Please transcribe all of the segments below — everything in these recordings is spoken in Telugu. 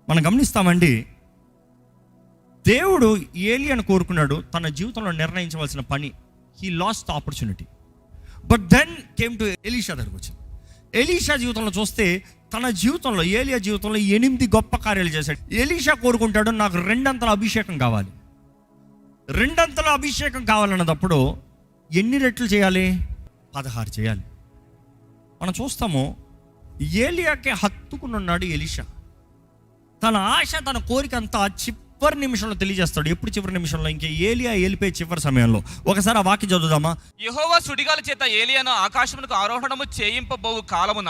మనం గమనిస్తామండి, దేవుడు ఏలియాను కోరుకున్నాడు తన జీవితంలో నిర్ణయించవలసిన పని. He lost the opportunity, but then came to Elisha దగ్గరకు వచ్చింది. ఎలీషా జీవితంలో చూస్తే తన జీవితంలో, ఏలియా జీవితంలో 8 గొప్ప కార్యాలు చేశాడు. ఎలీషా కోరుకుంటాడు, నాకు 2 అంతల అభిషేకం కావాలి. 2 అంతల అభిషేకం కావాలన్నప్పుడు ఎన్ని రెట్లు చేయాలి? 16 చేయాలి. మనం చూస్తాము, ఏలియాకి హత్తుకున్నాడు ఎలీషా. తన ఆశ, తన కోరిక అంతా చివరి నిమిషంలో తెలియజేస్తాడు. ఎప్పుడు చివరి నిమిషంలో? ఇంకా ఏలియా వెళ్ళిపోయే చివరి సమయంలో. ఒకసారి ఆ వాక్యం చదువుదామా? యెహోవా సుడిగాలి చేత ఏలియాను ఆకాశమునకు ఆరోహణము చేయింపబోవు కాలమున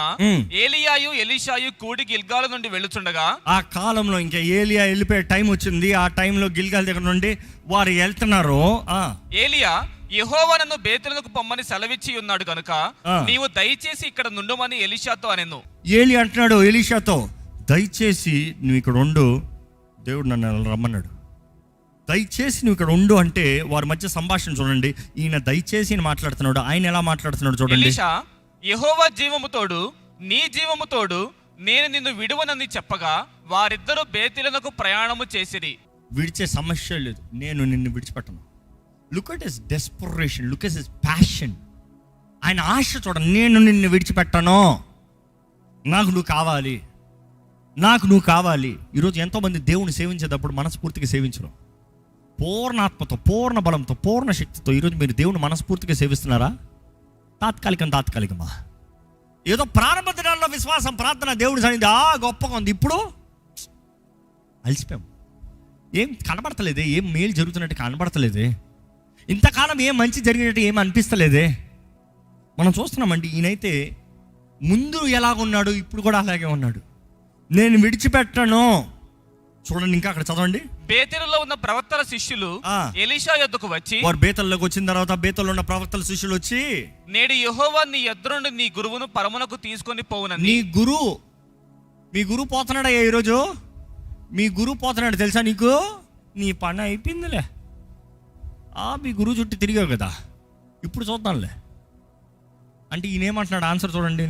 ఏలియాయు ఎలీషాయు కూడి గిల్గాలు నుండి వెళ్ళుచుండగా, ఆ కాలంలో ఇంకా ఏలియా వెళ్ళిపోయే టైం వచ్చింది. ఆ టైంలో గిల్గాల్ దగ్గర నుండి వారు వెళ్తున్నారు. ఏలియా, యెహోవా నన్ను బేతేలునకు పొమ్మని సెలవిచ్చి ఉన్నాడు కనుక నీవు దయచేసి ఇక్కడ నుండుమని ఎలీషాతో అనెను. ఏలియా అంటున్నాడు ఎలీషాతో, దయచేసి నువ్వు ఇక్కడ ఉండు, దేవుడు నన్ను రమ్మన్నాడు. దయచేసి నువ్వు ఇక్కడ ఉండు అంటే వారి మధ్య సంభాషణ చూడండి. ఈయన దయచేసి మాట్లాడుతున్నాడు, ఆయన ఎలా మాట్లాడుతున్నాడు చూడండి. ఎలీషా, యెహోవా జీవము తోడు, నీ జీవము తోడు, నేను నిన్ను విడువనని చెప్పగా వారిద్దరూ బేతేలునకు ప్రయాణము చేసిరి. విడిచే సమస్య లేదు, నేను నిన్ను విడిచిపెట్టను. Look at his desperation, look at his passion. ఆయన ఆశ చూడండి, నేను నిన్ను విడిచిపెట్టను, నాకు నువ్వు కావాలి, నాకు నువ్వు కావాలి. ఈరోజు ఎంతోమంది దేవుని సేవించేటప్పుడు మనస్ఫూర్తిగా సేవించరు. పూర్ణ ఆత్మతో, పూర్ణ బలంతో, పూర్ణ శక్తితో. ఈరోజు మీరు దేవుని మనస్ఫూర్తిగా సేవిస్తున్నారా? తాత్కాలికమా? ఏదో ప్రారంభ దినాల్లో విశ్వాసం, ప్రార్థన, దేవుని సన్నిధి గొప్పగా ఉంది. ఇప్పుడు అలసిపోయాం. ఏం కనబడతలేదే, ఏం మేలు జరుగుతున్నట్టు కనబడతలేదే, ఇంతకాలం ఏం మంచి జరిగినట్టు ఏం అనిపిస్తలేదే. మనం చూస్తున్నామండి, ఈయనైతే ముందు ఎలాగున్నాడు ఇప్పుడు కూడా అలాగే ఉన్నాడు. నేను విడిచిపెట్టను. చూడండి, ఇంకా అక్కడ చదవండి. బేతేలులో ఉన్న ప్రవక్తల శిష్యులు ఎలీషా యొద్దకు వచ్చి, వారు బేతల్లోకి వచ్చిన తర్వాత బేతల్లో ఉన్న ప్రవక్తల శిష్యులు వచ్చి, నేడు యెహోవా నీ యొద్ద నుండి నీ గురువును పరమునకు తీసుకొని పోవునని. మీ గురువు పోతున్నాడా? ఈరోజు మీ గురువు పోతున్నాడు తెలుసా నీకు? నీ పని అయిపోయిందిలే. మీ గురువు చుట్టూ తిరిగావు కదా, ఇప్పుడు చూద్దాంలే అంటే ఈయన ఏమంటున్నాడు? ఆన్సర్ చూడండి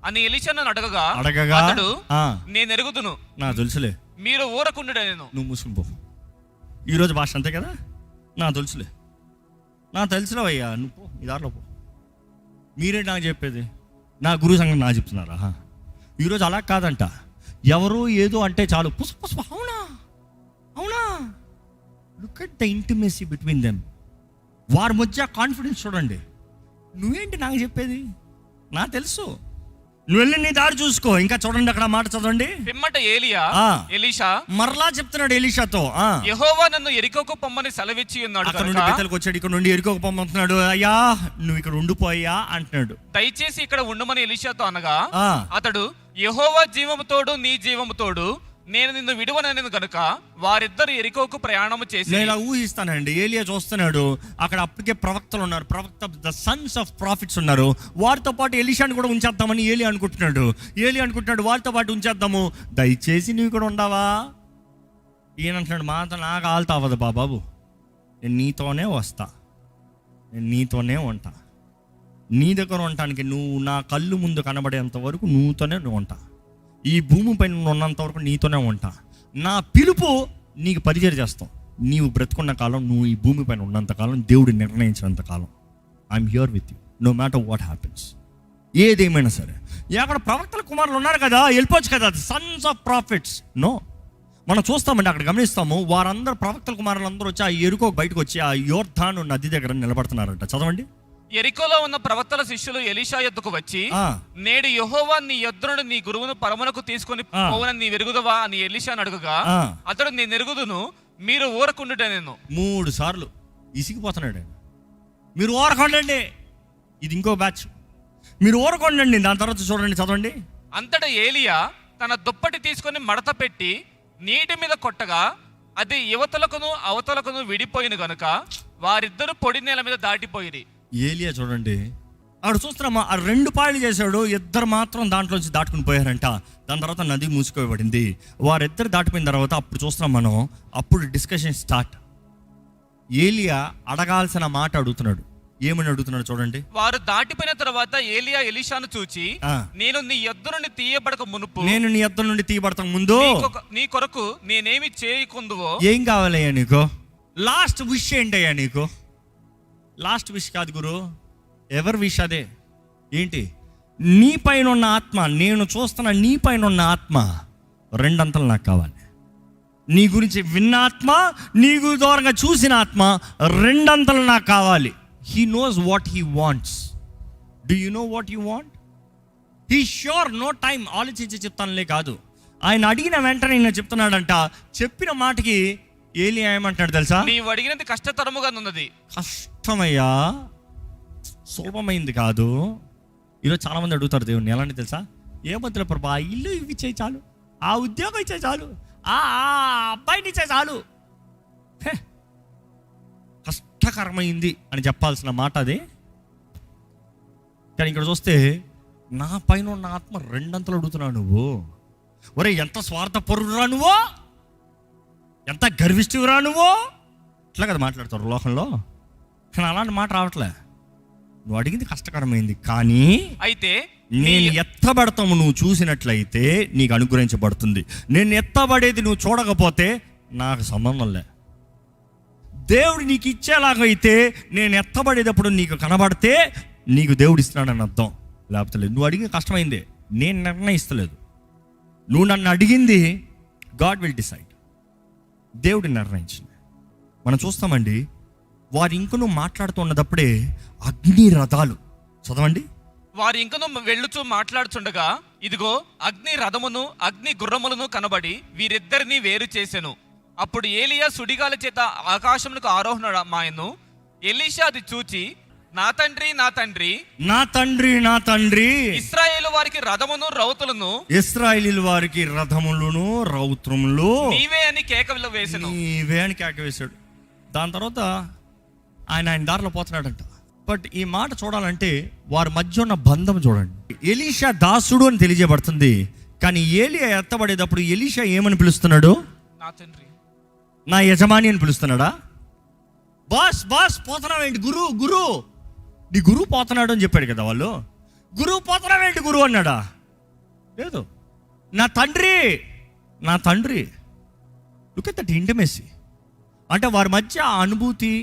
అని ఎలీషాను అడగగా అతడు, నేను ఎరుగుదును, నా తెలుసులే, మీరు ఊరకుండుట, నేను నువ్వు మూసుకుని పో. ఈరోజు భాష అంతే కదా, నా తెలుసులే, నా తెలుసులే అయ్యా, నువ్వు పో, నీ దారిలో పో. మీరే నాకు చెప్పేది, నా గురువు సంగతి నాకు చెప్తున్నారా? ఈరోజు అలా కాదంట. ఎవరు ఏదో అంటే చాలు పుష్ప అవునా అవునా. Look at the intimacy between them. వారి మధ్య కాన్ఫిడెన్స్ చూడండి. నువ్వేంటి నాకు చెప్పేది? నా తెలుసు, నువ్వు వెళ్ళి నీ దారి చూసుకో. ఇంకా చూడండి, అక్కడ మాట చదవండి. పిమ్మట ఎలీషా మరలా చెప్తున్నాడు ఎలీషాతో, యెహోవా నన్ను ఎరికోకు పొమ్మని సెలవిచ్చి ఉన్నాడు. అక్కడ నుండి బేతేలుకు వచ్చాడు, ఇక్కడ నుండి ఎరికోకు పొమ్మంటున్నాడు. అయ్యా నువ్వు ఇక్కడ ఉండిపోయా అంటున్నాడు. దయచేసి ఇక్కడ ఉండమని ఎలీషాతో అనగా అతడు, యెహోవా జీవము తోడు, నీ జీవము తోడు, నేను నిన్ను విడువనను కనుక వారిద్దరు ఎరికోకు ప్రయాణము చేసి. నేను ఊహిస్తానండి, ఏలియా చూస్తున్నాడు, అక్కడ అప్పటికే ప్రవక్తలు ఉన్నారు, ద సన్స్ ఆఫ్ ప్రాఫిట్స్ ఉన్నారు. వారితో పాటు ఎలీషాని కూడా ఉంచేద్దామని ఏలియా అనుకుంటున్నాడు వారితో పాటు ఉంచేద్దాము, దయచేసి నువ్వు కూడా ఉండవా? ఈయన అంటున్నాడు, మాతో నాకు ఆల్తా అవ్వదు బాబు, నేను నీతోనే వస్తా, నేను నీతోనే ఉంటా, నీ దగ్గర ఉండటానికి నువ్వు నా కళ్ళు ముందు కనబడేంత వరకు నువ్వుతోనే నువ్వు ఉంటా, ఈ భూమిపై ఉన్నంత వరకు నీతోనే ఉంటా, నా పిలుపు నీకు పరిచయం చేస్తాం. నీవు బ్రతుకున్న కాలం, నువ్వు ఈ భూమిపైన ఉన్నంత కాలం, దేవుడు నిర్ణయించినంత కాలం, I'm here with you no matter what happens. ఏదేమైనా సరే. అక్కడ ప్రవక్తల కుమారులు ఉన్నారు కదా, వెళ్ళిపోవచ్చు కదా, సన్స్ ఆఫ్ ప్రాఫిట్స్. నో, మనం చూస్తామండి, అక్కడ గమనిస్తాము, వారందరూ ప్రవక్తల కుమారులు అందరూ వచ్చి ఆ ఎరుకో బయటకు వచ్చి ఆ యోర్దాను నది దగ్గర నిలబడుతున్నారంట. చదవండి. ఎరికోలో ఉన్న ప్రవక్తల శిష్యులు ఎలీషా యొద్దకు వచ్చి, నేడు యెహోవా నీ యొద్ద నుండి నీ గురువును పరమునకు తీసుకొని పోవునని నీ ఎరుగుదవా అని ఎలీషాను అడగగా అతడు, నేను ఎరుగుదును, మీరు ఊరకుండుట, నేను. 3 సార్లు ఇసిగిపోతున్నాడు ఆయన. మీరు ఊరకొండండి, ఇది ఇంకో బ్యాచ్, మీరు ఊరకొండండి. దాని తర్వాత చూడండి, చదవండి. అంతటా ఏలియా తన దుప్పటి తీసుకొని మడత పెట్టి నీటి మీద కొట్టగా అది యువతలకును అవతలకును విడిపోయిన గనుక వారిద్దరు పొడి నేల మీద దాటిపోయిరి. ఏలియా చూడండి, అక్కడ చూస్తున్నామా, ఆ 2 పాయలు చేశాడు, ఇద్దరు మాత్రం దాంట్లోంచి దాటుకుని పోయారంట. దాని తర్వాత నది మూసుకోబడింది. వారిద్దరు దాటిపోయిన తర్వాత అప్పుడు చూస్తున్నాం మనం, అప్పుడు డిస్కషన్ స్టార్ట్. ఏలియా అడగాల్సిన మాట అడుగుతున్నాడు. ఏమని అడుగుతున్నాడు చూడండి. వారు దాటిపోయిన తర్వాత ఏలియా ఎలీషాను చూచి, నేను నీ యొద్ద నుండి తీయబడక మునుపు, నేను నీ యొద్ద నుండి తీయబడక ముందు నీ కొరకు నేనేమి చేయకుందువో. ఏం కావాలయ్యా నీకు? లాస్ట్ విష్ ఏంటయ్యా నీకు? లాస్ట్ విష్ కాదు గురు, ఎవరి విష్ అదే. ఏంటి? నీ పైన ఉన్న ఆత్మ, నేను చూస్తున్న నీ పైన ఉన్న ఆత్మ రెండంతలు నాకు కావాలి. నీ గురించి విన్న ఆత్మ, నీకు దూరంగా చూసిన ఆత్మ రెండంతలు నాకు కావాలి. He knows what he wants. Do you know what you want? He sure, no time ఆలోచించి చెప్తానులే కాదు. ఆయన అడిగిన వెంటనే నేను చెప్తున్నాడంట. చెప్పిన మాటకి ఏలియా ఏమంటాడు తెలుసా? నీవు అడిగినది కష్టతరముగా ఉన్నది. కష్టమయ్యా, సులభమైంది కాదు. ఈరోజు చాలా మంది అడుగుతారు దేవుణ్ణి, ఎలాంటి తెలుసా? ఏమంతులే ప్రభా, ఆ ఇల్లు ఇచ్చే చాలు, ఆ ఉద్యోగం ఇచ్చే చాలు, ఆ అబ్బాయిని ఇచ్చే చాలు. కష్టకరమైంది అని చెప్పాల్సిన మాట అది. కానీ ఇక్కడ చూస్తే నా పైన ఉన్న ఆత్మ రెండంతలు అడుగుతున్నావు నువ్వు. ఒరే, ఎంత స్వార్థపరుడురా నువ్వు, ఎంత గర్విష్ఠురా నువ్వు. ఇట్లా కదా మాట్లాడతారు లోకంలో. కానీ అలాంటి మాట రావట్లే. నువ్వు అడిగింది కష్టకరమైంది, కానీ అయితే నేను ఎత్తబడతాము నువ్వు చూసినట్లయితే నీకు అనుగ్రహించబడుతుంది. నేను ఎత్తబడేది నువ్వు చూడకపోతే నాకు సంబంధం లే. దేవుడు నీకు ఇచ్చేలాగైతే, నేను ఎత్తబడేటప్పుడు నీకు కనబడితే నీకు దేవుడు ఇస్తున్నాడని అర్థం. లేకపోతే లేదు. నువ్వు అడిగింది కష్టమైంది, నేను నిర్ణయిస్తలేదు. నువ్వు నన్ను అడిగింది, గాడ్ విల్ డిసైడ్. దేవుడు నిర్ణయించింది. మనం చూస్తామండి, వారు ఇంకనూ మాట్లాడుతున్నప్పుడే అగ్ని రథాలు, చదవండి. వారు ఇంకనూ వెళ్ళుచూ మాట్లాడుచుండగా, ఇదిగో అగ్ని రథమును అగ్ని గుర్రములను కనబడి వీరిద్దరిని వేరు చేసెను. అప్పుడు ఏలియా సుడిగాల చేత ఆకాశమునకు ఆరోహణ మాయను. ఎలీషా అది చూచి, నా తండ్రి, నా తండ్రి, నా తండ్రి, నా తండ్రి, ఇశ్రాయేలు వారికి రథమును రౌతులను, ఇశ్రాయేలు వారికి రథములను రౌతుములు నీవే అని కేకలు వేసెను. నీవే అని కేక వేశాడు. దాని తర్వాత ఆయన దారిలో పోతున్నాడంట. బట్ ఈ మాట చూడాలంటే వారి మధ్య ఉన్న బంధం చూడండి. ఎలీషా దాసుడు అని తెలియజేయబడుతుంది, కానీ ఏలియా ఎత్తబడేటప్పుడు ఎలీషా ఏమని పిలుస్తున్నాడు? నా తండ్రి, నా యజమాని అని పిలుస్తున్నాడా? బాస్ బాస్ పోతున్నావేంటి, గురు గురు, నీ గురువు పోతున్నాడు అని చెప్పాడు కదా వాళ్ళు. గురువు పోతున్నావేంటి గురువు అన్నాడా? లేదు. నా తండ్రి, నా తండ్రి. Look at that intimacy. అంటే వారి మధ్య ఆ అనుభూతి,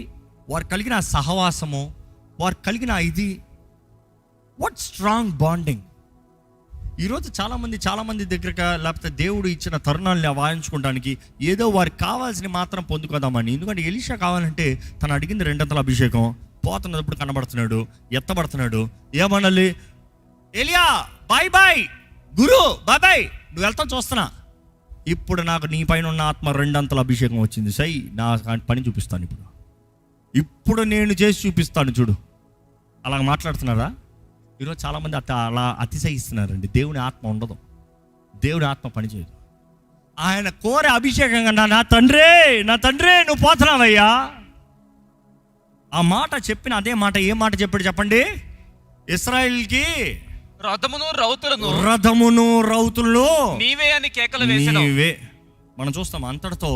వారు కలిగిన సహవాసము, వారు కలిగిన ఇది, వాట్ స్ట్రాంగ్ బాండింగ్. ఈరోజు చాలామంది దగ్గరగా, లేకపోతే దేవుడు ఇచ్చిన తరుణాలను వాయించుకోవడానికి ఏదో వారికి కావాల్సిన మాత్రం పొందుకోదామని. ఎందుకంటే ఎలీషా కావాలంటే తను అడిగింది రెండంతల అభిషేకం. పోతున్నప్పుడు కనబడుతున్నాడు, ఎత్తబడుతున్నాడు. ఏమనాలి? ఏలియా బాయ్ బాయ్, గురు బాయ్ బాయ్, నువ్వు వెళ్తాను చూస్తున్నా. ఇప్పుడు నాకు నీ పైన ఉన్న ఆత్మ రెండంతల అభిషేకం వచ్చింది. సై, నా పని చూపిస్తాను ఇప్పుడు నేను చేసి చూపిస్తాను చూడు. అలా మాట్లాడుతున్నారా? ఈరోజు చాలామంది అలా అతిశయిస్తున్నారండి. దేవుని ఆత్మ ఉండదు, దేవుని ఆత్మ పనిచేయదు. ఆయన కోరే అభిషేకం కన్నా, నా తండ్రి, నా తండ్రి, నువ్వు పోతున్నావయ్యా. ఆ మాట చెప్పిన అదే మాట ఏ మాట చెప్పాడు చెప్పండి? ఇశ్రాయేలుకి రథమును రౌతులను నీవే అని కేకలు వేసెను. నీవే. మనం చూస్తాం అంతటితో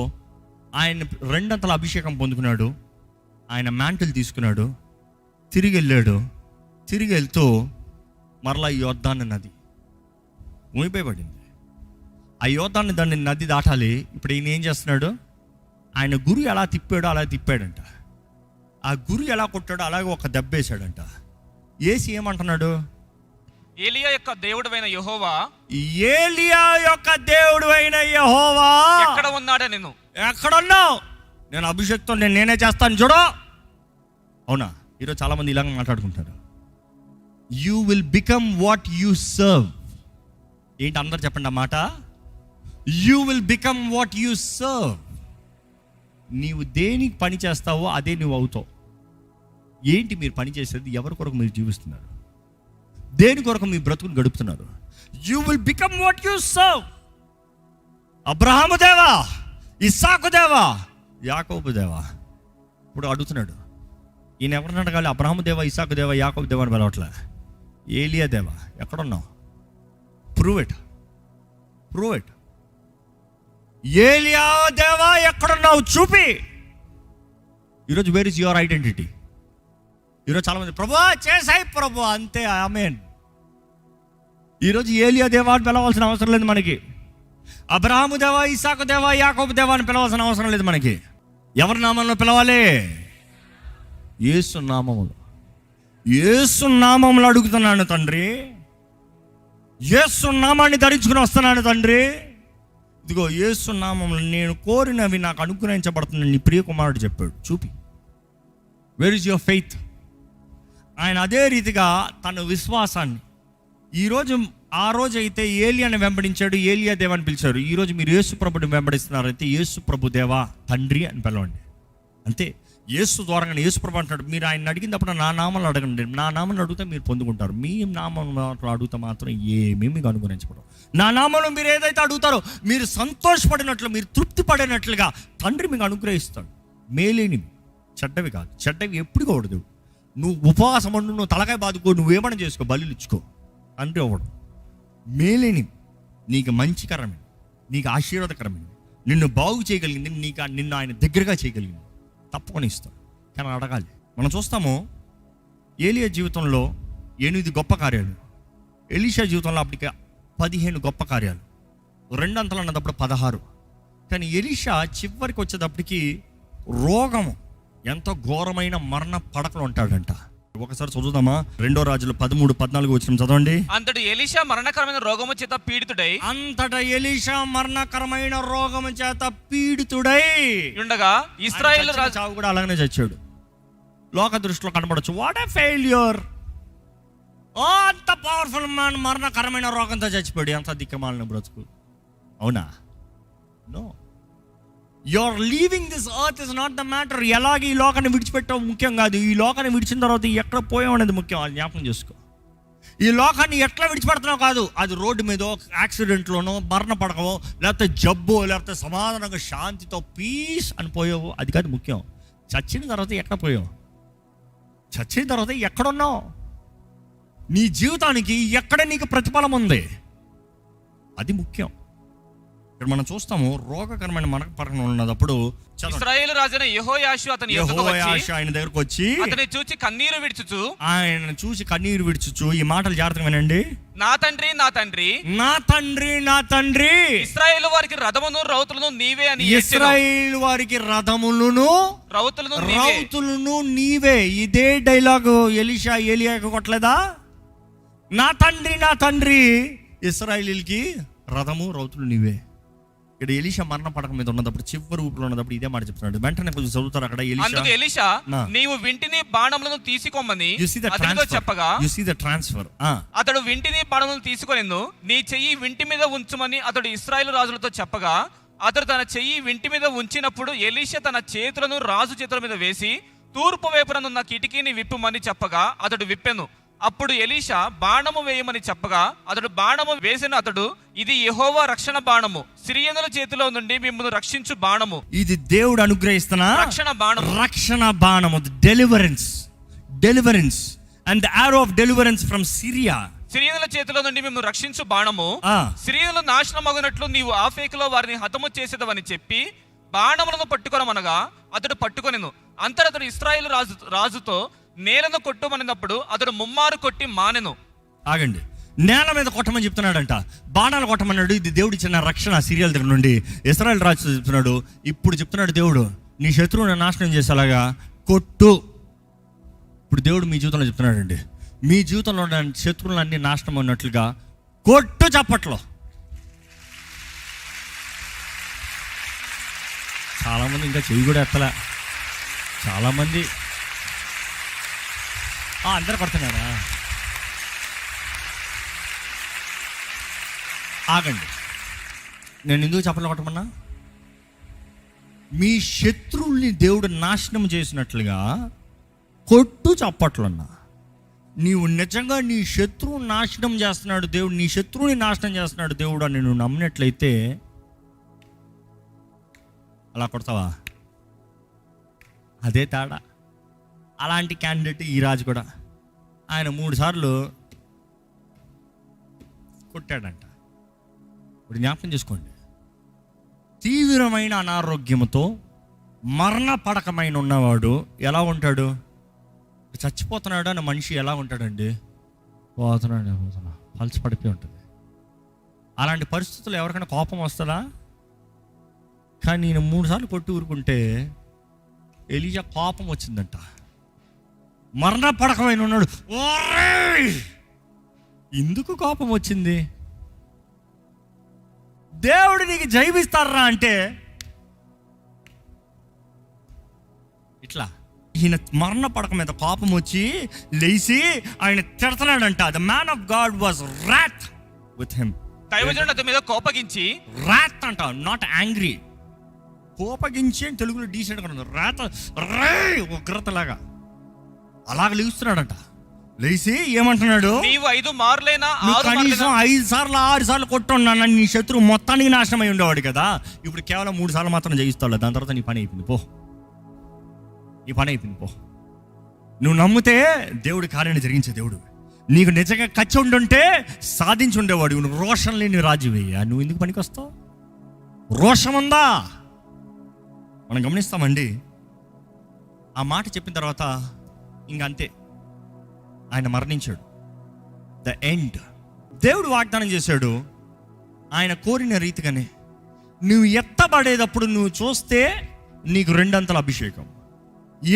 ఆయన రెండంతల అభిషేకం పొందుకున్నాడు. ఆయన మ్యాంటిల్ తీసుకున్నాడు, తిరిగి వెళ్ళాడు. తిరిగి వెళ్తూ మరలా యోర్దాను నది మూగిపోయబడింది. ఆ యోర్దాను దాన్ని నది దాటాలి. ఇప్పుడు ఈయన ఏం చేస్తున్నాడు? ఆయన గురు ఎలా తిప్పాడో అలా తిప్పాడంట. ఆ గురు ఎలా కొట్టాడో అలాగే ఒక దెబ్బ వేసాడంట. ఏసి ఏమంటున్నాడు? ఏలియా యొక్క దేవుడైన యెహోవా, ఏలియా యొక్క దేవుడైన యెహోవా ఎక్కడ ఉన్నాడా? నేను ఎక్కడున్నావు? నేను అభిషేక్తో నేనే చేస్తాను చూడు. అవునా? ఈరోజు చాలా మంది ఇలాగ మాట్లాడుకుంటారు. You will become what you serve. ఏంటి అందరు చెప్పండి ఆ మాట. You will become what you serve. నీవు దేనికి పని చేస్తావో అదే నువ్వు అవుతావు. ఏంటి మీరు పని చేసేది? ఎవరి కొరకు మీరు జీవిస్తున్నారు? దేని కొరకు మీ బ్రతుకుని గడుపుతున్నారు? You will become what you serve. Abraham దేవా, ఇస్సాకు దేవా, యాకోబు దేవా. ఇప్పుడు అడుగుతున్నాడు, ఈయన ఎవరిని అడగాలి? అబ్రహాము దేవా, ఇస్సాకు దేవా, యాకోబు దేవా అని పిలవట్లే. ఏలియా దేవా, ఎక్కడున్నావు? Prove it, prove it. ఏలియా దేవా ఎక్కడున్నావు చూపి. ఈరోజు వేర్ ఇస్ యువర్ ఐడెంటిటీ? ఈరోజు చాలామంది ప్రభు చేసాయి ప్రభు అంతే, ఆమేన్. ఈరోజు ఏలియా దేవా అని పిలవాల్సిన అవసరం లేదు మనకి. అబ్రహాము దేవా, ఇస్సాకు దేవా, యాకోబు దేవా అని పిలవాల్సిన అవసరం లేదు మనకి. ఎవరి నామంలో పిలవాలి? యేసు నామములో. యేసు నామంలో అడుగుతున్నాను తండ్రి, యేసు నామాన్ని ధరించుకుని వస్తున్నాను తండ్రి. ఇదిగో యేసు నామంలో నేను కోరినవి నాకు అనుగ్రహించబడుతుందని నీ ప్రియ కుమారుడు చెప్పాడు. చూపి, వేర్ ఇస్ యువర్ ఫెయిత్? ఆయన అదే రీతిగా తన విశ్వాసాన్ని ఈరోజు, ఆ రోజు అయితే ఏలియాని వెంబడించాడు, ఏలియా దేవా అని పిలిచారు. ఈరోజు మీరు యేసు ప్రభుని వెంబడిస్తున్నారు అయితే యేసు ప్రభు దేవా తండ్రి అని పిలవండి. అంతే. యేసు ద్వారా యేసు ప్రభు అంటాడు, మీరు ఆయన అడిగినప్పుడు నా నామంలో అడగండి, నా నామంలో అడిగితే మీరు పొందుకుంటారు. మీ నామంలో అడిగితే మాత్రం ఏమీ మీకు అనుగ్రహించబడవు. నా నామంలో మీరు ఏదైతే అడుగుతారో మీరు సంతోషపడినట్లు, మీరు తృప్తి పడినట్లుగా తండ్రి మీకు అనుగ్రహిస్తాడు. మేలేనివి, చెడ్డవి కాదు. చెడ్డవి ఎప్పుడు కూడదు. నువ్వు ఉపవాసం ఉండు, నువ్వు తలకాయ బాదుకో, నువ్వేమన్నా చేసుకో, బలులు ఇచ్చుకో, తండ్రి అవ్వడు. మేలేని, నీకు మంచికరమైనవి, నీకు ఆశీర్వాదకరమైనవి, నిన్ను బాగు చేయగలిగింది, నిన్ను ఆయన దగ్గరగా చేయగలిగింది తప్పకుండా ఇస్తాడు. కానీ అడగాలి. మనం చూస్తాము ఏలియా జీవితంలో 8 గొప్ప కార్యాలు, ఎలీషా జీవితంలో అప్పటికి 15 గొప్ప కార్యాలు, 2 అంతలు అన్నప్పుడు 16. కానీ ఎలీషా చివరికి వచ్చేటప్పటికి రోగము, ఎంతో ఘోరమైన మరణ పడకలు ఉంటాడంట. ఒకసారి చదువుదామా? 2 రాజులు 13-14 వచ్చిన చదవండి. అంతటి ఎలీషా మరణకరమైన రోగము చేత పీడితుడై, అంతటా ఎలీషా మరణకరమైన రోగము చేత పీడితుడై ఉండగా ఇశ్రాయేలు రాజు చావు కూడా అలాగనే చచ్చాడు. లోక దృష్టిలో కనబడచ్చు, వాట్ ఏ ఫెయిల్యూర్. అంత పవర్ఫుల్ మ్యాన్ మరణకరమైన రోగంతో చచ్చిపోయాడు. ఎంత దిక్కమాలిన బ్రతుకు. అవునా? No. Your leaving this earth is not the matter. ఎలాగ ఈ లోకాన్ని విడిచిపెట్టావు ముఖ్యం కాదు. ఈ లోకాన్ని విడిచిన తర్వాత ఎక్కడ పోయావు అనేది ముఖ్యం. అది జ్ఞాపకం చేసుకో. ఈ లోకాన్ని ఎట్లా విడిచిపెడుతున్నావు కాదు, అది రోడ్డు మీదో, యాక్సిడెంట్లోనో, మరణ పడకవో, లేకపోతే జబ్బో, లేకపోతే సమాధానంగా శాంతితో పీస్ అని పోయావు, అది కాదు ముఖ్యం. చచ్చిన తర్వాత ఎక్కడ పోయావు, చచ్చిన తర్వాత ఎక్కడున్నావు, నీ జీవితానికి ఎక్కడ నీకు ప్రతిఫలం ఉంది, అది ముఖ్యం. ఇక్కడ మనం చూస్తాము రోగకరమైన మరణ పడకం ఉన్నప్పుడు ఇశ్రాయేలు రాజైన యెహోయాషు ఆయన దగ్గరకు వచ్చి అతన్ని చూసి కన్నీరు విడుచుచు, ఆయన చూసి కన్నీరు విడుచుచు ఈ మాటలు జాగ్రత్తగా వినండి. నా తండ్రి, నా తండ్రి, నా తండ్రి, నా తండ్రి, ఇశ్రాయేలు వారికి రథమును రౌతులను నీవే అని. ఇశ్రాయేలు వారికి రథములను రౌతులను నీవే. ఇదే డైలాగు ఎలీషా ఏలియాకు కొట్టలేదా? నా తండ్రి, నా తండ్రి, ఇశ్రాయేలీకి రథము రౌతులు నీవే. ఇక్కడ ఎలీషా మరణ పడక మీద ఉన్నప్పుడు, చివరి ఊపిలో ఉన్నప్పుడు ఇదే మాట చెప్తున్నాడు. వెంటనే కొంచెం చదువుతారు అక్కడ. ఎలీషా నీవు వింటిని బాణములను తీసుకోమని చెప్పగా, యు సీ ద ట్రాన్స్ఫర్. అతడు వింటిని బాణములను తీసుకొనిను, నీ చెయ్యి వింటి మీద ఉంచమని అతడు ఇశ్రాయేలు రాజులతో చెప్పగా, అతడు తన చెయ్యి వింటి మీద ఉంచినప్పుడు ఎలీషా తన చేతులను రాజు చేతుల మీద వేసి తూర్పు వైపుననున్న కిటికీని విప్పుమని చెప్పగా అతడు విప్పెను. అప్పుడు ఎలీషా బాణము వేయమని చెప్పగా అతడు బాణము వేసిన. అతడు, ఇది యెహోవా రక్షణ బాణము, సిరియనుల చేతిలో నుండి మిమ్మల్ని రక్షించు బాణము. ఇది దేవుడు అనుగ్రహిస్తున్న రక్షణ బాణము, రక్షణ బాణము. Deliverance and the arrow of deliverance from Syria. సిరియనుల చేతిలో నుండి మిమ్మల్ని రక్షించు బాణము. సిరియనులు నాశనమగునట్లు నీవు ఆఫేకులో వారిని హతము చేసేదవని చెప్పి బాణములను పట్టుకొనమనగా అతడు పట్టుకొనెను. అంతటా అతడు ఇశ్రాయేలు రాజుతో నేలను కొట్టుమనినప్పుడు అతడు ముమ్మారు కొట్టి మానెను. ఆగండి. నేల మీద కొట్టమని చెప్తున్నాడంట, బాణాలు కొట్టమన్నాడు. ఇది దేవుడు ఇచ్చిన రక్షణ సిరియల్ దగ్గర నుండి. ఇశ్రాయేలు రాజు చెప్తున్నాడు, ఇప్పుడు చెప్తున్నాడు దేవుడు, నీ శత్రువుని నాశనం చేసేలాగా కొట్టు. ఇప్పుడు దేవుడు మీ జీవితంలో చెప్తున్నాడండి, మీ జీవితంలో ఉన్న శత్రువులన్నీ నాశనం అన్నట్లుగా కొట్టు. చప్పట్లో చాలామంది ఇంకా చెయ్యి కూడా ఎత్తలే. చాలామంది అందరు కొడుతున్నారా? ఆగండి. నేను ఎందుకు చప్పట్లు కొట్టమన్నా? మీ శత్రువుల్ని దేవుడు నాశనం చేసినట్లుగా కొట్టు చప్పట్లన్నా. నీవు నిజంగా నీ శత్రువు నాశనం చేస్తున్నాడు దేవుడు, నీ శత్రువుని నాశనం చేస్తున్నాడు దేవుడు అని నువ్వు నమ్మినట్లయితే అలా కొడతావా? అదే తేడా. అలాంటి క్యాండిడేట్ ఈ రాజు కూడా. ఆయన 3 సార్లు కొట్టాడంట. ఇప్పుడు జ్ఞాపకం చేసుకోండి, తీవ్రమైన అనారోగ్యంతో మరణ పడకమైన ఉన్నవాడు ఎలా ఉంటాడు? చచ్చిపోతున్నాడు అన్న మనిషి ఎలా ఉంటాడండి? పోతున్నా పల్స్ పడిపోయి ఉంటుంది. అలాంటి పరిస్థితుల్లో ఎవరికైనా కోపం వస్తుందా? కానీ నేను 3 సార్లు కొట్టి ఊరుకుంటే ఎలీషా కోపం వచ్చిందంట. మరణ పడకమైన ఉన్నాడు. ఓరేయ్! ఎందుకు కోపం వచ్చింది? దేవుడు నీకు జైవిస్తారా అంటే ఇట్లా ఈయన మరణ పడక మీద కోపం వచ్చి లేచి ఆయన తిడతాడంట. The man of God was wroth with him. దైవజనుడు అతని మీద కోపగించి, రాత్ అంట, నాట్ యాంగ్రీ. కోపగించి అని తెలుగులో డీసెంట్ గా ఉంది. రాత ఉగ్రతలాగా అలాగ లేస్తున్నాడంట. లేచి ఏమంటున్నాడు? నీవు 5 మార్లైనా కనీసం 5 సార్లు 6 సార్లు కొట్టున్నాను, నీ శత్రువు మొత్తానికి నాశనం అయి ఉండేవాడు కదా. ఇప్పుడు కేవలం 3 సార్లు మాత్రం జయిస్తాడు. దాని తర్వాత నీ పని అయిపోయింది, పో. నీ పని అయిపోయింది, పో. నువ్వు నమ్మితే దేవుడి కార్యాన్ని జరిగించే దేవుడు. నీకు నిజంగా కచ్చి ఉండుంటే సాధించి ఉండేవాడు. నువ్వు రోషం లేని రాజువయ్యా, నువ్వు ఎందుకు పనికి వస్తావు? రోషం ఉందా? మనం గమనిస్తామండి. ఆ మాట చెప్పిన తర్వాత ఇంకంతే, ఆయన మరణించాడు. The end. దేవుడు వాగ్దానం చేశాడు ఆయన కోరిన రీతిగానే. నువ్వు ఎత్తబడేటప్పుడు నువ్వు చూస్తే నీకు 2 అంతల అభిషేకం.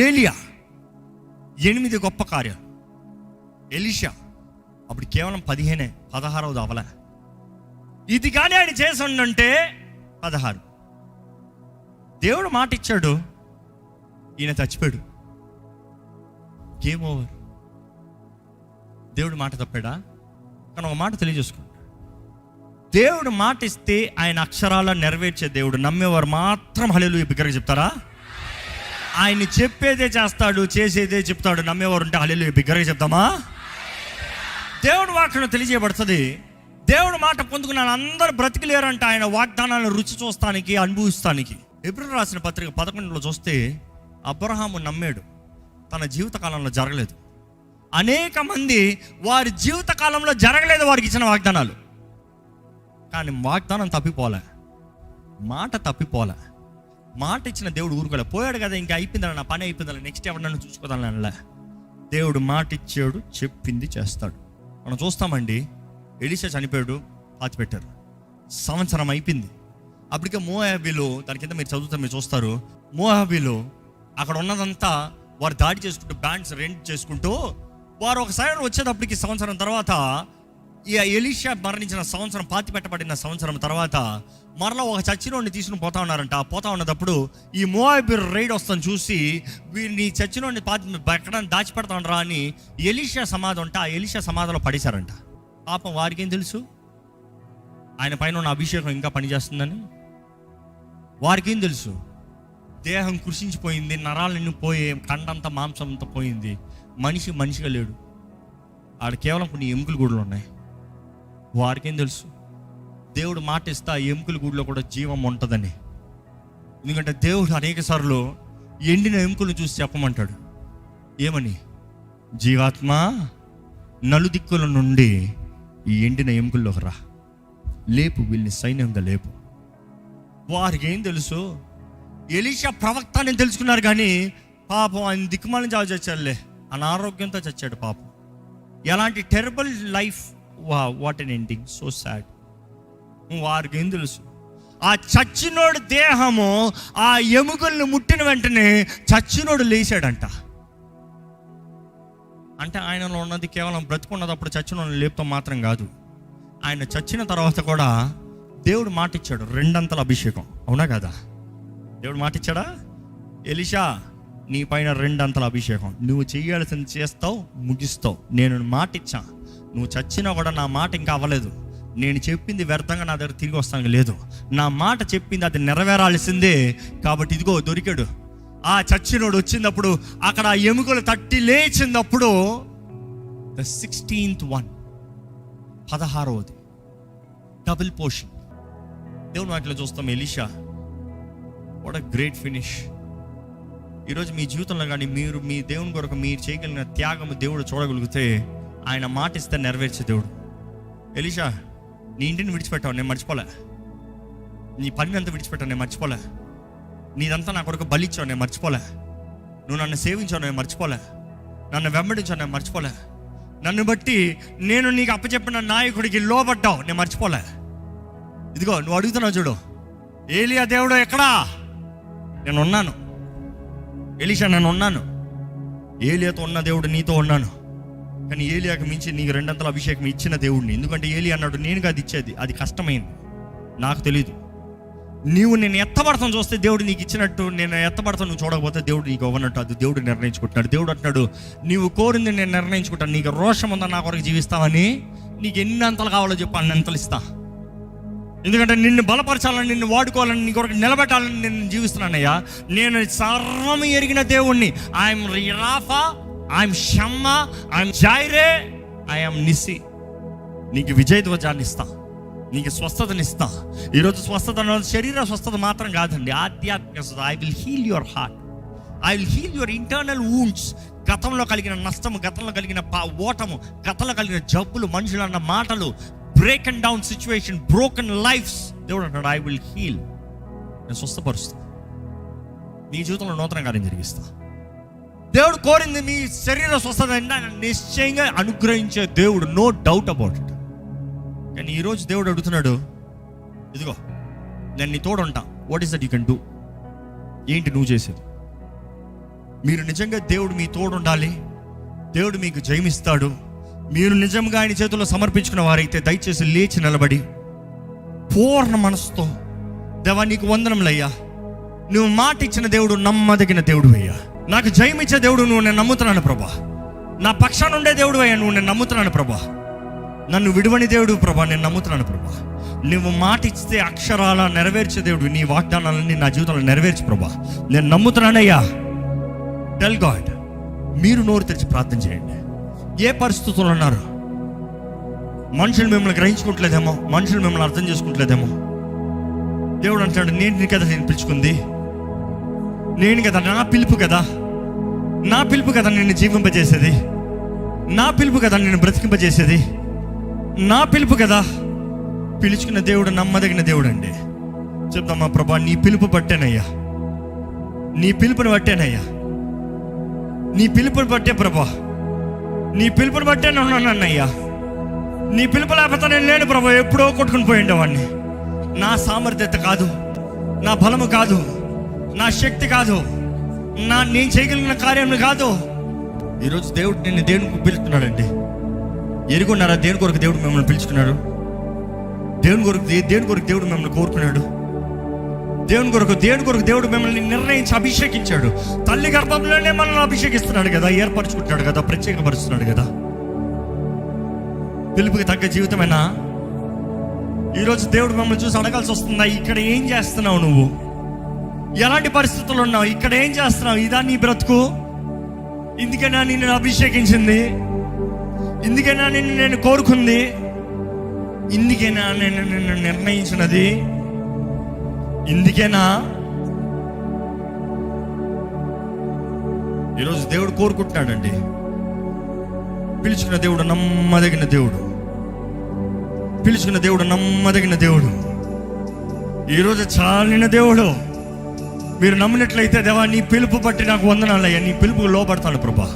ఏలియా 8 గొప్ప కార్యాలు. ఎలీషా అప్పుడు కేవలం 15, 16వ అవల. ఇది కానీ ఆయన చేసి ఉండంటే 16. దేవుడు మాట ఇచ్చాడు, ఈయన చచ్చిపోయాడు. Game over. దేవుడు మాట తప్పాడా? కానీ ఒక మాట తెలియజేసుకోండి, దేవుడు మాట ఇస్తే ఆయన అక్షరాల నెరవేర్చే దేవుడు. నమ్మేవారు మాత్రం హల్లెలూయా బిగ్గరగా చెప్తారా? ఆయన చెప్పేదే చేస్తాడు, చేసేదే చెప్తాడు. నమ్మేవారు ఉంటే హల్లెలూయా బిగ్గరగా చెప్తామా? దేవుడు వాక్యం తెలియజేయబడుతుంది. దేవుడు మాట పొందుకున్న అందరూ బ్రతికిలేరంట ఆయన వాగ్దానాలను రుచి చూస్తానికి, అనుభవిస్తానికి. హెబ్రీయులకు రాసిన పత్రిక 11లో చూస్తే అబ్రహాము నమ్మాడు, తన జీవితకాలంలో జరగలేదు. అనేక మంది వారి జీవితకాలంలో జరగలేదు వారికి ఇచ్చిన వాగ్దానాలు. కానీ వాగ్దానం తప్పిపోలే, మాట తప్పిపోలే. మాట ఇచ్చిన దేవుడు ఊరుకోలే. పోయాడు కదా, ఇంకా అయిపోయిందా, నా పని అయిపోయిందా, నెక్స్ట్ ఎవరు నన్ను చూసుకోదాని అనలే. దేవుడు మాట ఇచ్చాడు, చెప్పింది చేస్తాడు. మనం చూస్తామండి, ఎలీషా చనిపోయాడు, పాతిపెట్టారు. సంవత్సరం అయిపోయింది. అప్పటికే మోయాబీలో, దాని కింద మీరు చదువుతారు, మీరు చూస్తారు. మోయాబీలో అక్కడ ఉన్నదంతా వారు దాడి చేసుకుంటూ, బ్యాండ్స్ రెంట్ చేసుకుంటూ వారు ఒకసారి వచ్చేటప్పటికి సంవత్సరం తర్వాత, ఈ ఎలీషా మరణించిన సంవత్సరం, పాతి పెట్టబడిన సంవత్సరం తర్వాత మరలా ఒక చచ్చినోడిని తీసుకుని పోతా ఉన్నారంట. పోతా ఉన్నప్పుడు ఈ మోయాబీ రైడ్ వస్తాను చూసి, వీరిని చచ్చినోడిని ఎక్కడ దాచిపెడతా ఉండరా అని ఎలీషా సమాధి ఉంటే ఆ ఎలీషా సమాధిలో పడేశారంట. పాపం వారికి ఏం తెలుసు ఆయన పైన ఉన్న అభిషేకం ఇంకా పనిచేస్తుందని? వారికి ఏం తెలుసు? దేహం కృషించిపోయింది, నరాలన్నీ పోయే, కండంతా మాంసంతో పోయింది, మనిషిగా లేడు. ఆడ కేవలం కొన్ని ఎముకల గూడులు ఉన్నాయి. వారికేం తెలుసు? దేవుడు మాట ఇస్తే ఆ ఎముకల గూడులో కూడా జీవం ఉంటుందని. ఎందుకంటే దేవుడు అనేక సార్లు ఎండిన ఎముకలను చూసి చెప్పమంటాడు. ఏమని? జీవాత్మ నలుదిక్కుల నుండి ఈ ఎండిన ఎముకల్లోకి రా, లేపు, వీళ్ళని సైన్యంగా లేపు. వారికి ఏం తెలుసు? ఎలీషా ప్రవక్త అని తెలుసుకున్నారు, కానీ పాపం ఆయన దిక్కుమాలని చావు చచ్చాడులే, అనారోగ్యంతో చచ్చాడు పాపం. ఎలాంటి terrible life, what an ending, so sad. వారికి ఏం తెలుసు? ఆ చచ్చినోడు దేహము ఆ ఎముకల్ని ముట్టిన వెంటనే చచ్చినోడు లేచాడంట. అంటే ఆయనలో ఉన్నది కేవలం బ్రతుకున్నదప్పుడు చచ్చినోడు లేపుతాం మాత్రం కాదు, ఆయన చచ్చిన తర్వాత కూడా దేవుడు మాట ఇచ్చాడు 2 అంతల అభిషేకం. అవునా కదా? దేవుడు మాట ఇచ్చాడా? ఎలీషా నీ పైన 2 అంతల అభిషేకం, నువ్వు చేయాల్సింది చేస్తావు, ముగిస్తావు. నేను మాట ఇచ్చా, నువ్వు చచ్చినా కూడా నా మాట ఇంకా అవ్వలేదు. నేను చెప్పింది వ్యర్థంగా నా దగ్గర తిరిగి వస్తాను లేదు, నా మాట చెప్పింది అది నెరవేరాల్సిందే. కాబట్టి ఇదిగో దొరికాడు. ఆ చచ్చినోడు వచ్చినప్పుడు అక్కడ ఎముకలు తట్టి లేచినప్పుడు the 16th one, 16వది డబుల్ పోర్షన్. దేవుని వాటిలో చూస్తాం Elisha, what a great finish. ఈరోజు మీ జీవితంలో కానీ మీరు మీ దేవుని కొరకు మీరు చేయగలిగిన త్యాగము దేవుడు చూడగలిగితే ఆయన మాట ఇస్తే నెరవేర్చే దేవుడు. ఎలీషా నీ ఇంటిని విడిచిపెట్టావు, నేను మర్చిపోలే. నీ పని అంతా విడిచిపెట్టావు, నేను మర్చిపోలే. నీదంతా నా కొరకు బలిచ్చావు, నేను మర్చిపోలే. నువ్వు నన్ను సేవించావు, నేను మర్చిపోలే. నన్ను వెంబడించాను, నేను మర్చిపోలే. నన్ను బట్టి నేను నీకు అప్పచెప్పిన నాయకుడికి లోబడ్డావు, నేను మర్చిపోలే. ఇదిగో నువ్వు అడుగుతున్నావు చూడు, ఏలియా దేవుడు ఎక్కడా? నేను ఉన్నాను. ఎలీషా నేను ఉన్నాను. ఏలియాతో ఉన్న దేవుడు నీతో ఉన్నాను. కానీ ఏలియాకి మించి నీకు 2 అంతల అభిషేకం ఇచ్చిన దేవుడిని. ఎందుకంటే ఏలియా అన్నాడు, నేను కాదు ఇచ్చేది, అది కష్టమైంది, నాకు తెలీదు. నీవు నేను ఎత్తబడతాను చూస్తే దేవుడు నీకు ఇచ్చినట్టు, నేను ఎత్తబడతాను నువ్వు చూడకపోతే దేవుడు నీకు ఇవ్వనట్టు, అది దేవుడు నిర్ణయించుకుంటున్నాడు. దేవుడు అంటున్నాడు, నీవు కోరింది నేను నిర్ణయించుకుంటాను. నీకు రోషం ఉందా నా కొరకు జీవిస్తావని, నీకు ఎన్ని అంతలు కావాలో చెప్పు, అన్ని అంతలు ఇస్తా. ఎందుకంటే నిన్ను బలపరచాలని, నిన్ను వాడుకోవాలని, నీ కొరకు నిలబెట్టాలని నేను జీవిస్తున్నానయ్యా. నేను సర్వం ఎరిగిన దేవుణ్ణి. I'm Rapha, I'm Shammah, I'm Jireh, I'm Nissi. నీకు విజయ ధ్వజాన్ని ఇస్తా, నీకు స్వస్థతనిస్తా. ఈరోజు స్వస్థత అనేది శరీర స్వస్థత మాత్రం కాదండి, ఆధ్యాత్మిక స్వస్థత. I will heal your heart, I will heal your internal wounds. గతంలో కలిగిన నష్టము, గతంలో కలిగిన ఓటము, గతంలో కలిగిన జబ్బులు, మనుషులు అన్న మాటలు, break and down situation, broken lifes, దేవుడు అంటాడు ఐ విల్ హీల్. నేను స్వస్థపరుస్తా, నీ జీవితంలో నూతన కార్యం జరిగిస్తా. దేవుడు కోరింది మీ శరీర స్వస్థత నిశ్చయంగా అనుగ్రహించే దేవుడు, నో డౌట్ అబౌట్ ఇట్. కానీ ఈరోజు దేవుడు అడుగుతున్నాడు, ఇదిగో నేను నీ తోడు ఉంటా, what is that you can do? ఏంటి నువ్వు చేసేది? మీరు నిజంగా దేవుడు మీ తోడు ఉండాలి, దేవుడు మీకు జయమిస్తాడు. మీరు నిజంగా ఆయన చేతుల్లో సమర్పించుకున్న వారైతే దయచేసి లేచి నిలబడి పూర్ణ మనసుతో, దేవా నీకు వందనములయ్యా, నువ్వు మాట ఇచ్చిన దేవుడు నమ్మదగిన దేవుడు అయ్యా, నాకు జయమిచ్చే దేవుడు నువ్వు, నేను నమ్ముతున్నాను ప్రభా. నా పక్షాన ఉండే దేవుడు అయ్యా నువ్వు, నేను నమ్ముతున్నాను ప్రభా. నన్ను విడువని దేవుడు ప్రభా, నేను నమ్ముతున్నాను ప్రభా. నువ్వు మాట ఇస్తే అక్షరాల నెరవేర్చే దేవుడు, నీ వాగ్దానాలన్నీ నా జీవితంలో నెరవేర్చు ప్రభా, నేను నమ్ముతున్నానయ్యా. Tell God. మీరు నోరు తెరిచి ప్రార్థన చేయండి. ఏ పరిస్థితుల్లో ఉన్నారు? మనుషులు మిమ్మల్ని గ్రహించుకోవట్లేదేమో, మనుషులు మిమ్మల్ని అర్థం చేసుకుంటలేదేమో. దేవుడు అంటాడు, నేను కదా నేను పిలుచుకుంది, నేను కదా, నా పిలుపు కదా, నా పిలుపు కదా నిన్ను జీవింపజేసేది, నా పిలుపు కదా నిన్ను బ్రతికింపజేసేది, నా పిలుపు కదా. పిలుచుకున్న దేవుడు నమ్మదగిన దేవుడు అండి. చెప్తామా ప్రభా, నీ పిలుపు పట్టేనయ్యా, నీ పిలుపుని పట్టేనయ్యా, నీ పిలుపుని పట్టే ప్రభా, నీ పిలుపుని బట్టే ఉన్నానయ్యా. నీ పిలుపు లేకపోతే నేను లేను ప్రభా, ఎప్పుడో కొట్టుకుని పోయిండేవాడిని. నా సామర్థ్యత కాదు, నా బలము కాదు, నా శక్తి కాదు, నేను చేయగలిగిన కార్యం కాదు. ఈరోజు దేవుడు నిన్ను దేవునికి పిలుస్తున్నాడండి. ఎరుగున్నారా దేని కొరకు దేవుడు మిమ్మల్ని పిలుచుకున్నాడు? దేని కొరకు దేవుడు మిమ్మల్ని కోరుకున్నాడు? దేవుని కొరకు దేవుడు మిమ్మల్ని నిర్ణయించి అభిషేకించాడు. తల్లి గర్భంలోనే మనల్ని అభిషేకిస్తున్నాడు కదా, ఏర్పరచుకుంటున్నాడు కదా, ప్రత్యేకపరుస్తున్నాడు కదా. పిలుపుకి తగ్గ జీవితమేనా? ఈరోజు దేవుడు మిమ్మల్ని చూసి అడగాల్సి వస్తుందా, ఇక్కడ ఏం చేస్తున్నావు నువ్వు? ఎలాంటి పరిస్థితులు ఉన్నావు? ఇక్కడ ఏం చేస్తున్నావు? ఇదా నీ బ్రతుకు? ఇందుకేనా నిన్ను అభిషేకించింది? ఇందుకేనా నిన్ను నేను కోరుకుంది? ఇందుకేనా నేను నిన్ను నిర్ణయించినది? ఇందుకేనా? ఈరోజు దేవుడు కోరుకుంటున్నాడండి. పిలుచుకున్న దేవుడు నమ్మదగిన దేవుడు, పిలుచుకున్న దేవుడు నమ్మదగిన దేవుడు, ఈరోజు చాలిన దేవుడు. మీరు నమ్మినట్లయితే, దేవా నీ పిలుపు బట్టి నాకు వందనాలయ్యా, నీ పిలుపుకు లోపడతాడు ప్రభా.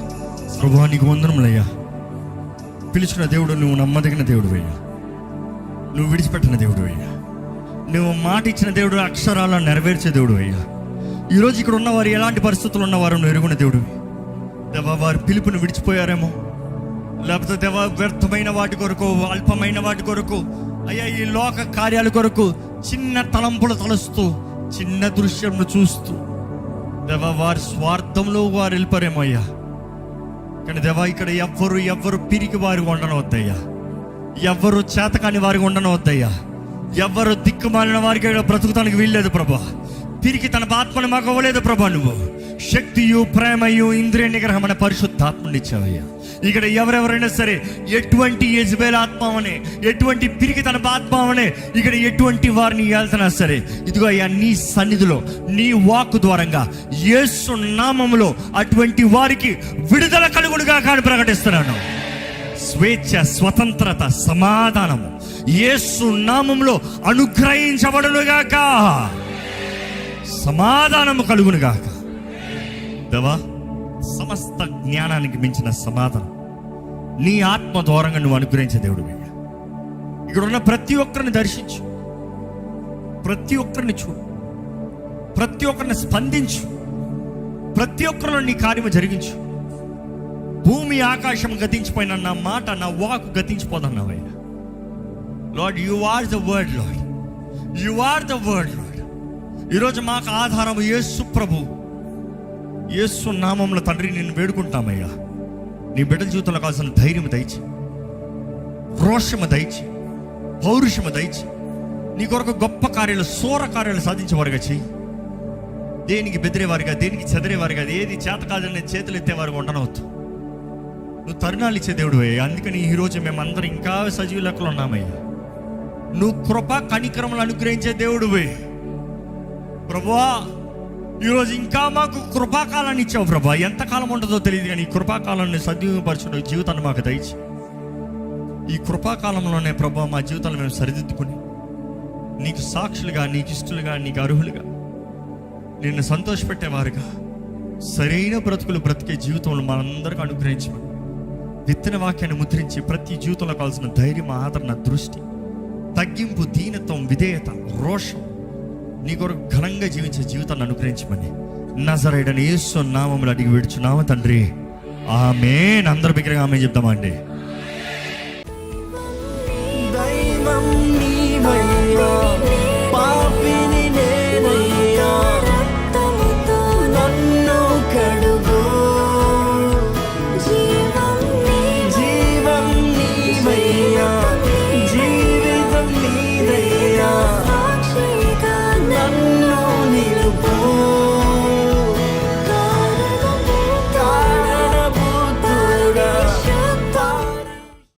ప్రభా నీకు వందనములయ్యా. పిలుచుకున్న దేవుడు నువ్వు నమ్మదగిన దేవుడు అయ్యా, నువ్వు విడిచిపెట్టిన దేవుడు అయ్యా, నువ్వు మాట ఇచ్చిన దేవుడు, అక్షరాలను నెరవేర్చే దేవుడు అయ్యా. ఈరోజు ఇక్కడ ఉన్నవారు ఎలాంటి పరిస్థితులు ఉన్నవారు నువ్వు ఎరుగున్న దేవుడు. దేవా వారి పిలుపుని విడిచిపోయారేమో, లేకపోతే దేవా వ్యర్థమైన వాటి కొరకు, అల్పమైన వాటి కొరకు అయ్యా, ఈ లోక కార్యాల కొరకు చిన్న తలంపులు తలుస్తూ, చిన్న దృశ్యంను చూస్తూ దేవా వారి స్వార్థంలో వారు వెళ్ళిపోరేమో అయ్యా. కానీ దేవా ఇక్కడ ఎవ్వరు పిరికి వారికి ఉండనవద్దయ్యా, ఎవ్వరు చేతకాని వారికి ఉండనవద్దయ్యా, ఎవ్వరు దిక్కుమాలిన వారికి బ్రతుకుతానికి వీల్లేదు ప్రభా. పిరికి తన ఆత్మను మాకు అవ్వలేదు ప్రభా. నువ్వు శక్తియు, ప్రేమయు, ఇంద్రియ నిగ్రహం అనే పరిశుద్ధాత్మని ఇచ్చావయ్యా. ఇక్కడ ఎవరెవరైనా సరే ఎటువంటి యెజబెల్ ఆత్మవనే, ఎటువంటి పిరికి తన ఆత్మవనే, ఇక్కడ ఎటువంటి వారిని వెళ్తున్నా సరే, ఇదిగో అయ్యా నీ సన్నిధిలో నీ వాక్కు ద్వారంగా యేసు నామములో అటువంటి వారికి విడుదల కలుగునుగా కానీ ప్రకటిస్తున్నాను. స్వేచ్ఛ, స్వతంత్రత, సమాధానము యేసు నామములో అనుగ్రహించబడునుగాక, సమాధానము కలుగునుగాక. దేవా సమస్త జ్ఞానానికి మించిన సమాధానం నీ ఆత్మ ద్వారంగా నువ్వు అనుగ్రహించే దేవుడు. ఇక్కడ ఉన్న ప్రతి ఒక్కరిని దర్శించు, ప్రతి ఒక్కరిని చూడు, ప్రతి ఒక్కరిని స్పందించు, ప్రతి ఒక్కరిలో నీ కార్యము జరిగించు. భూమి ఆకాశం గతించిపోయిన నా మాట, నా వాక్ గతించిపోదన్నావయ్యా. Lord, you are the word Lord, you are the word Lord. ఈరోజు మాకు ఆధారం యేసు ప్రభు, యేసు నామంలో తండ్రి నిన్ను వేడుకుంటామయ్యా. నీ బిడ్డల జీవితంలో కావాల్సిన ధైర్యం దయచి, రోషము దయచి, పౌరుషము దయచి, నీ కొరకు గొప్ప కార్యాలు, సూర కార్యాలు సాధించేవారుగా చెయ్యి. దేనికి బెదిరేవారుగా, దేనికి చెదిరేవారుగా, ఏది చేత కాదని చేతులు ఎత్తేవారుగా ఉండనవద్దు. నువ్వు తరుణాలు ఇచ్చే దేవుడు అయ్యా. అందుకని ఈరోజు మేమందరం ఇంకా సజీవ లెక్కలు ఉన్నామయ్యా. నువ్వు కృప కనికరములు అనుగ్రహించే దేవుడువే ప్రభువా. ఈరోజు ఇంకా మాకు కృపాకాలాన్ని ఇచ్చావు ప్రభా. ఎంతకాలం ఉంటుందో తెలియదు కానీ ఈ కృపాకాలాన్ని సద్వినియోగపరచుకునే జీవితాన్ని మాకు దయచి, ఈ కృపాకాలంలోనే ప్రభా మా జీవితాన్ని మేము సరిదిద్దుకుని నీకు సాక్షులుగా, నీకు ఇష్టలుగా, నీకు అర్హులుగా, నిన్ను సంతోషపెట్టేవారుగా సరైన బ్రతుకులు బ్రతికే జీవితంలో మనందరికీ అనుగ్రహించమని విత్తన వాక్యాన్ని ముద్రించి ప్రతి జీవితంలో కావాల్సిన ధైర్యం, ఆదరణ, దృష్టి, తగ్గింపు, దీనత్వం, విధేయత, రోషం నీ కొరకు ఘనంగా జీవించే జీవితాన్ని అనుగ్రహించమని నజరేయుడైన యేసు నామములో అడిగి విడుచున్నాము తండ్రి. ఆమేన్. అందరూ బిగ్గరగా ఆమేన్ చెప్దామా అండి?